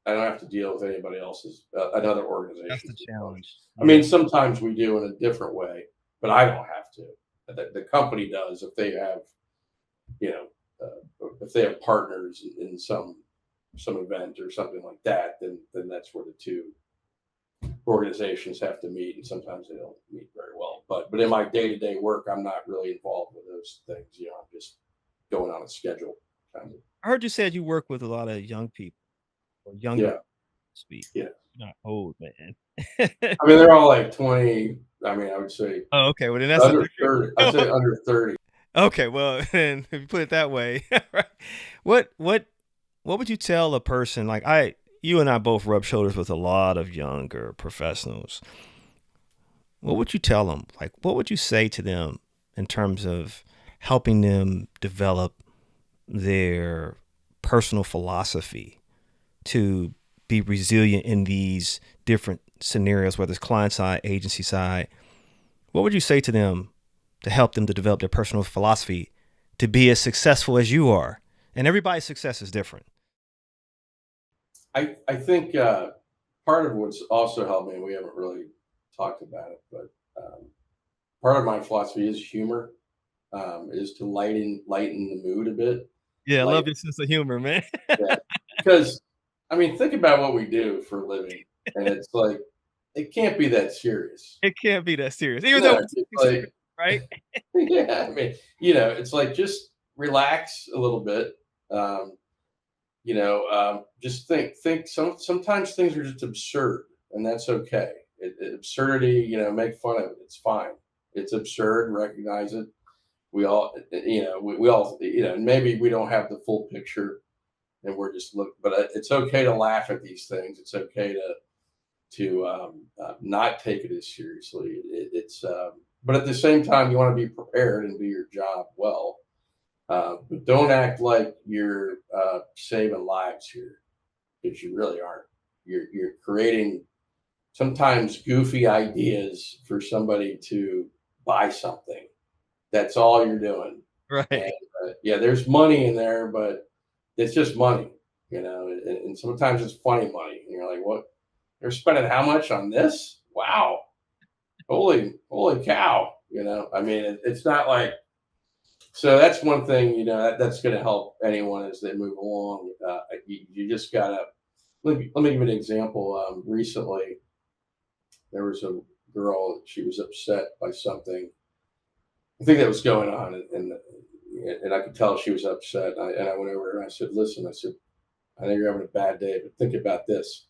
I don't have to deal with anybody else's another That's the organization's dysfunction. challenge. I Yeah. mean, sometimes we do in a different way, but I don't have to. The company does if they have, you know, if they have partners in some event or something like that, then that's where the two organizations have to meet, and sometimes they don't meet very well. But in my day to day work, I'm not really involved with those things. I'm just going on a schedule, kind of. I heard you said you work with a lot of young people or younger, Yeah, speak. yeah. Not old, man. I mean, they're all like 20. I mean, I would say Oh, okay. Well, then that's a under different. 30. I'd say under 30. Okay, well, then if you put it that way, right? What what what would you tell a person like you and I both rub shoulders with a lot of younger professionals. What would you tell them? Like, what would you say to them in terms of helping them develop their personal philosophy to be resilient in these different scenarios, whether it's client side, agency side? What would you say to them to help them to develop their personal philosophy to be as successful as you are? And everybody's success is different. I think part of what's also helped me, we haven't really talked about it, but part of my philosophy is humor, is to lighten the mood a bit. Yeah, I Light, love your sense of humor, man. yeah, because I mean, think about what we do for a living, and it's like it can't be that serious. It can't be that serious, even though Yeah, it's it's serious, like right? yeah, I mean, it's like just relax a little bit. Um, just think. Sometimes things are just absurd, and that's okay. Absurdity, make fun of it. It's fine. It's absurd. Recognize it. We all, we all, maybe we don't have the full picture, and we're just but it's okay to laugh at these things. It's okay to not take it as seriously. But at the same time, you want to be prepared and do your job well. But don't act like you're saving lives here, because you really aren't. You're creating sometimes goofy ideas for somebody to buy something. That's all you're doing. And Right. yeah, there's money in there, but it's just money, and sometimes it's funny money. And you're like, what? They're spending how much on this? Wow. Holy cow. I mean, it's not like, so that's one thing, that's going to help anyone as they move along. You just got to, let me give you an example. Recently, there was a girl, she was upset by something, I think that was going on, and I could tell she was upset. And I went over and I said, listen, I said, I know you're having a bad day, but think about this.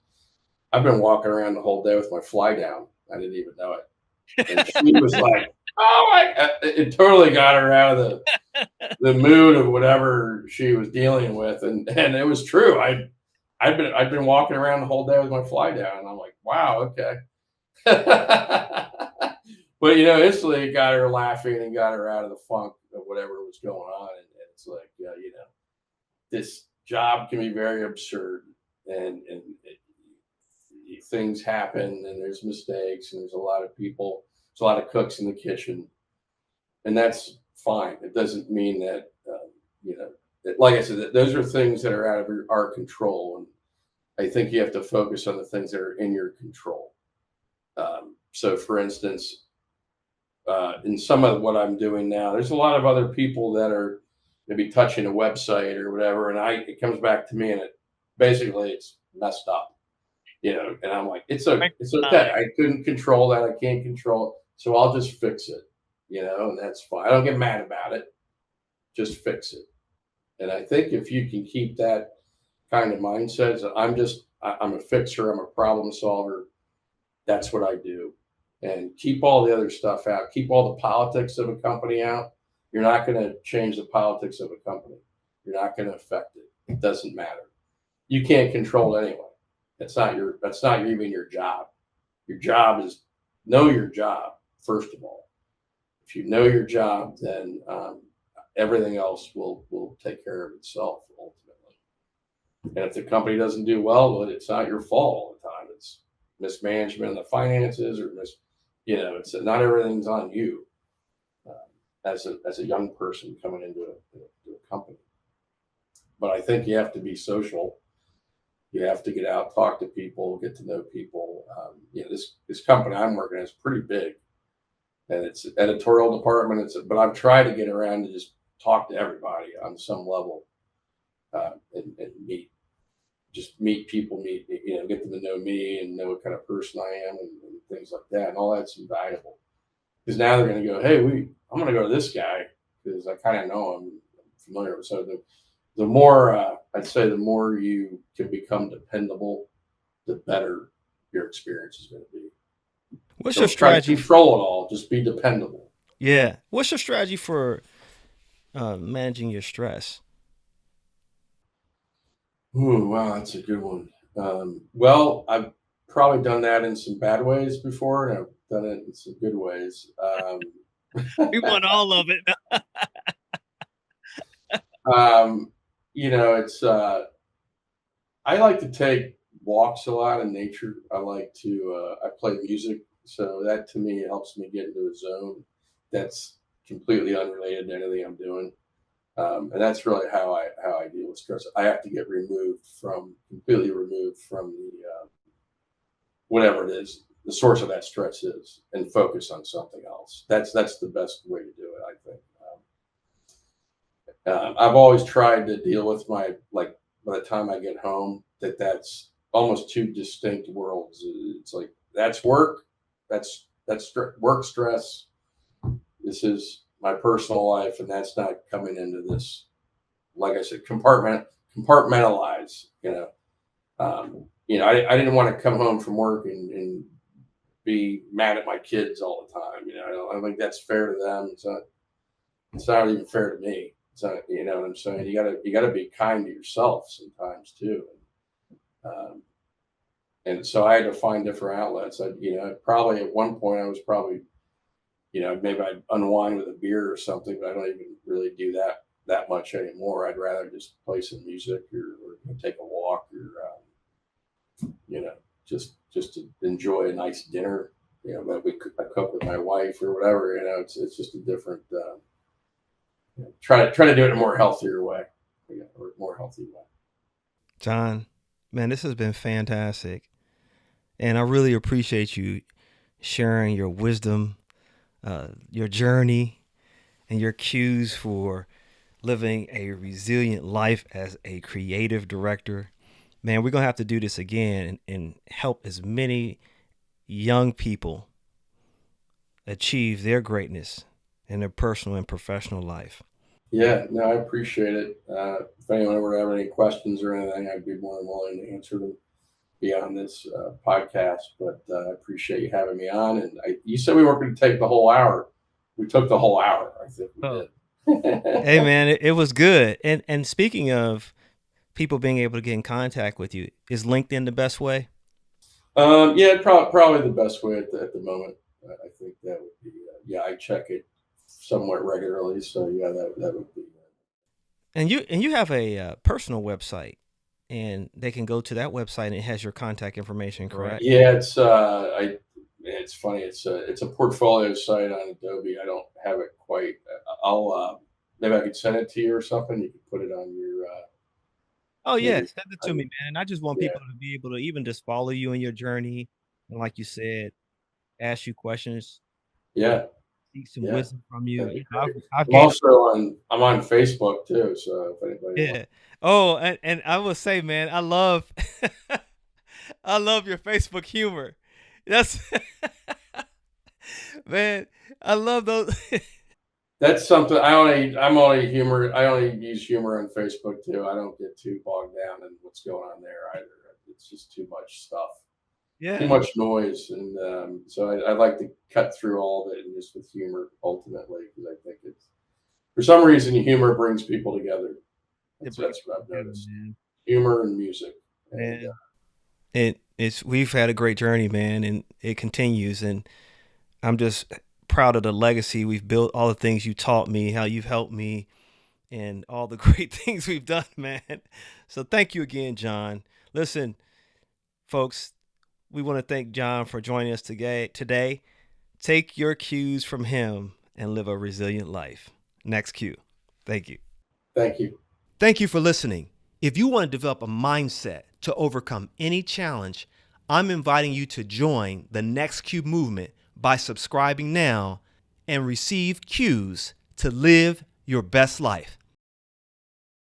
I've been walking around the whole day with my fly down. I didn't even know it. And she was like, oh my, it totally got her out of the mood of whatever she was dealing with. And it was true. I've been walking around the whole day with my fly down, and I'm like, wow, okay. But instantly it got her laughing and got her out of the funk of whatever was going on. And it's like, this job can be very absurd, and things happen, and there's mistakes, and there's a lot of people, there's a lot of cooks in the kitchen, and that's fine. It doesn't mean that, like I said, that those are things that are out of our control, and I think you have to focus on the things that are in your control. So, for instance, in some of what I'm doing now, there's a lot of other people that are maybe touching a website or whatever, and it comes back to me, and it's messed up, and I'm like, it's okay. I couldn't control that. I can't control it, so I'll just fix it, and that's fine. I don't get mad about it. Just fix it. And I think if you can keep that kind of mindset, so I'm a fixer. I'm a problem solver. That's what I do. And keep all the other stuff out. Keep all the politics of a company out. You're not going to change the politics of a company. You're not going to affect it. It doesn't matter. You can't control it anyway. That's not even your job. Your job is know your job, first of all. If you know your job, then everything else will take care of itself ultimately. And if the company doesn't do well, it's not your fault all the time. It's mismanagement of the finances, or it's not everything's on you as a young person coming into a company. But I think you have to be social. You have to get out, talk to people, get to know people. This company I'm working at is pretty big, and it's an editorial department. But I've tried to get around to just talk to everybody on some level, and meet people, get them to know me and know what kind of person I am, and things like that. And all that's invaluable, because now they're going to go, hey, I'm going to go to this guy because I kind of know him, I'm familiar with. So the more I'd say, the more you can become dependable, the better your experience is going to be. What's your Don't try to strategy? control it all. Just be dependable. Yeah. What's your strategy for managing your stress? Ooh, wow, that's a good one. Well, I've probably done that in some bad ways before, and I've done it in some good ways. We want all of it. It's I like to take walks a lot in nature. I like to I play music, so that to me helps me get into a zone that's completely unrelated to anything I'm doing. And that's really how I deal with stress. I have to get completely removed from the whatever it is the source of that stress is, and focus on something else. That's the best way to do it, I think. I've always tried to deal with my, like, by the time I get home, that's almost two distinct worlds. It's like, that's work, that's work stress. This is my personal life, and that's not coming into this. Like I said, compartmentalize. I didn't want to come home from work and be mad at my kids all the time. I don't think that's fair to them. It's not even fair to me. So you know what I'm saying. You gotta be kind to yourself sometimes too. And so I had to find different outlets. Probably at one point I was probably, maybe I'd unwind with a beer or something, but I don't even really do that much anymore. I'd rather just play some music, or take a walk, or just to enjoy a nice dinner. That I cook with my wife or whatever. It's just a different. Try to do it in a more healthier way, or more healthy way. John, man, this has been fantastic. And I really appreciate you sharing your wisdom, your journey, and your cues for living a resilient life as a creative director. Man, we're going to have to do this again and help as many young people achieve their greatness in their personal and professional life. Yeah, no, I appreciate it. If anyone ever have any questions or anything, I'd be more than willing to answer them beyond this podcast. But I appreciate you having me on. And you said we weren't going to take the whole hour. We took the whole hour. I think we did. Hey, man, it was good. And speaking of people being able to get in contact with you, is LinkedIn the best way? Yeah, probably the best way at the moment. I think that would be. I check it somewhat regularly. So yeah, that would be. And you have a personal website, and they can go to that website, and it has your contact information, correct? Yeah, it's funny. It's a portfolio site on Adobe. I don't have it quite. I'll maybe I could send it to you or something. You could put it on your. Oh yeah, Maybe. send it to me, man. I just want Yeah. people to be able to even just follow you in your journey, and like you said, ask you questions, Yeah. seek some Yeah. wisdom from you. That'd be I've, great. I've I'm gained. also I'm on Facebook too. So if anybody wants. Yeah. Oh, and I will say, man, I love I love your Facebook humor. That's man, I love those. That's something I only use humor on Facebook too. I don't get too bogged down in what's going on there either. It's just too much stuff, too Yeah. much noise, and so I like to cut through all of it and just with humor ultimately, because I think it's, for some reason, humor brings people together. That's what I've Together, noticed. man. Humor and music. And Man, it's we've had a great journey, man, and it continues. And I'm just proud of the legacy we've built, all the things you taught me, how you've helped me, and all the great things we've done, man. So thank you again, John. Listen, folks, we want to thank John for joining us today. Take your cues from him and live a resilient life. Next cue. Thank you. thank you. Thank you for listening. If you want to develop a mindset to overcome any challenge, I'm inviting you to join the NEXCUE movement by subscribing now and receive cues to live your best life.